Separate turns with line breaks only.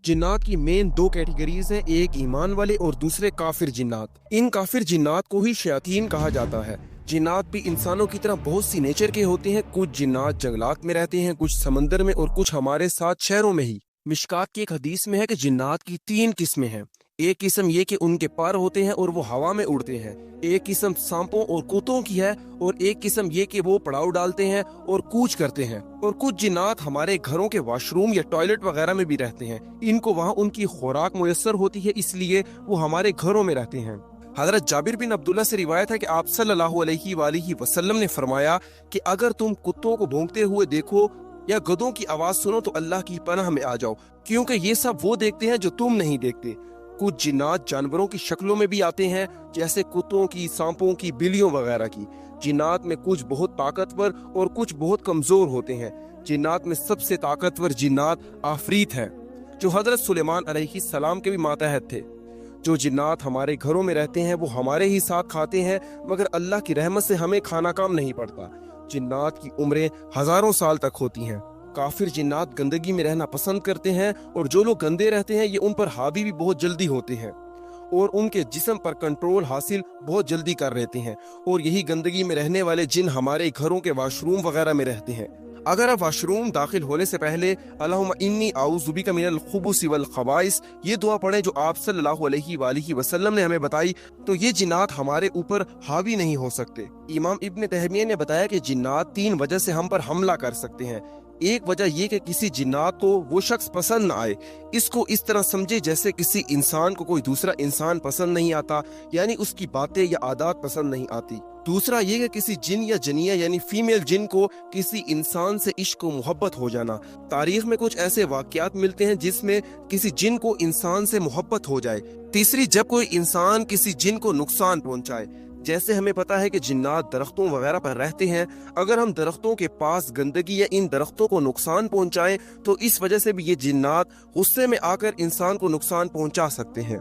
जिन्नात की मेन दो कैटेगरीज हैं, एक ईमान वाले और दूसरे काफिर जिन्नात। इन काफिर जिन्नात को ही शयातीन कहा जाता है। जिन्नात भी इंसानों की तरह बहुत सी नेचर के होते हैं। कुछ जिन्नात जंगलात में रहते हैं, कुछ समंदर में और कुछ हमारे साथ शहरों में ही। मिशकात की एक हदीस में है कि जिन्नात की 3 किस्में हैं। एक किस्म ये कि उनके पर होते हैं और वो हवा में उड़ते हैं। एक किस्म सांपों और कुत्तों की है और एक किस्म ये कि वो पड़ाव डालते हैं और कूच करते हैं। और कुछ जिन्नात हमारे घरों के वॉशरूम या टॉयलेट वगैरह में भी रहते हैं। इनको वहाँ उनकी खुराक मुयस्सर होती है, इसलिए वो हमारे घरों में रहते हैं। हजरत जाबिर बिन अब्दुल्ला से रिवायत है कि आप सल्लल्लाहु अलैहि वसल्लम ने फरमाया कि अगर तुम कुत्तों को भौंकते हुए देखो या गधों की आवाज सुनो तो अल्लाह की पनाह में आ जाओ, क्योंकि ये सब वो देखते हैं जो तुम नहीं देखते। कुछ जिन्नात जानवरों की शक्लों में भी आते हैं, जैसे कुत्तों की, सांपों की, बिल्लियों वगैरह की। जिन्नात में कुछ बहुत ताकतवर और कुछ बहुत कमजोर होते हैं। जिन्नात में सबसे ताकतवर जिन्नात आफरीत है, जो हजरत सुलेमान अलैहिस्सलाम के भी मातहत थे। जो जिन्नात हमारे घरों में रहते हैं वो हमारे ही साथ खाते हैं, मगर अल्लाह की रहमत से हमें खाना काम नहीं पड़ता। जिन्नात की उम्रें हजारों साल तक होती हैं। काफिर जिन्नात गंदगी में रहना पसंद करते हैं और जो लोग गंदे रहते हैं ये उन पर हावी भी बहुत जल्दी होते हैं और उनके जिस्म पर कंट्रोल हासिल बहुत जल्दी कर लेते हैं। और यही गंदगी में रहने वाले जिन हमारे घरों के वॉशरूम वगैरह में रहते हैं। अगर आप वॉशरूम दाखिल होने से पहले अल्लाहुम्मा इन्नी आऊज़ु बिका मिनल खुबुस वल खबाइस ये दुआ पढ़ें जो आप सल्लल्लाहु अलैहि वसल्लम ने हमें बताई, तो ये जिन्नात हमारे ऊपर हावी नहीं हो सकते। इमाम इब्न तहमिया ने बताया कि जिन्नात 3 वजह से हम पर हमला कर सकते हैं। एक वजह ये कि किसी जिन्नात को वो शख्स पसंद न आए। इसको इस तरह समझे जैसे किसी इंसान को कोई दूसरा इंसान पसंद नहीं आता, यानी उसकी बातें या आदत पसंद नहीं आती। दूसरा ये कि किसी जिन या जनिया यानी फीमेल जिन को किसी इंसान से इश्क व मोहब्बत हो जाना। तारीख में कुछ ऐसे वाकयात मिलते हैं जिसमें किसी जिन को इंसान से मोहब्बत हो जाए। तीसरी, जब कोई इंसान किसी जिन को नुकसान पहुंचाए। जैसे हमें पता है कि जिन्नात दरख्तों वगैरह पर रहते हैं। अगर हम दरख्तों के पास गंदगी या इन दरख्तों को नुकसान पहुंचाएं तो इस वजह से भी ये जिन्नात गुस्से में आकर इंसान को नुकसान पहुंचा सकते हैं।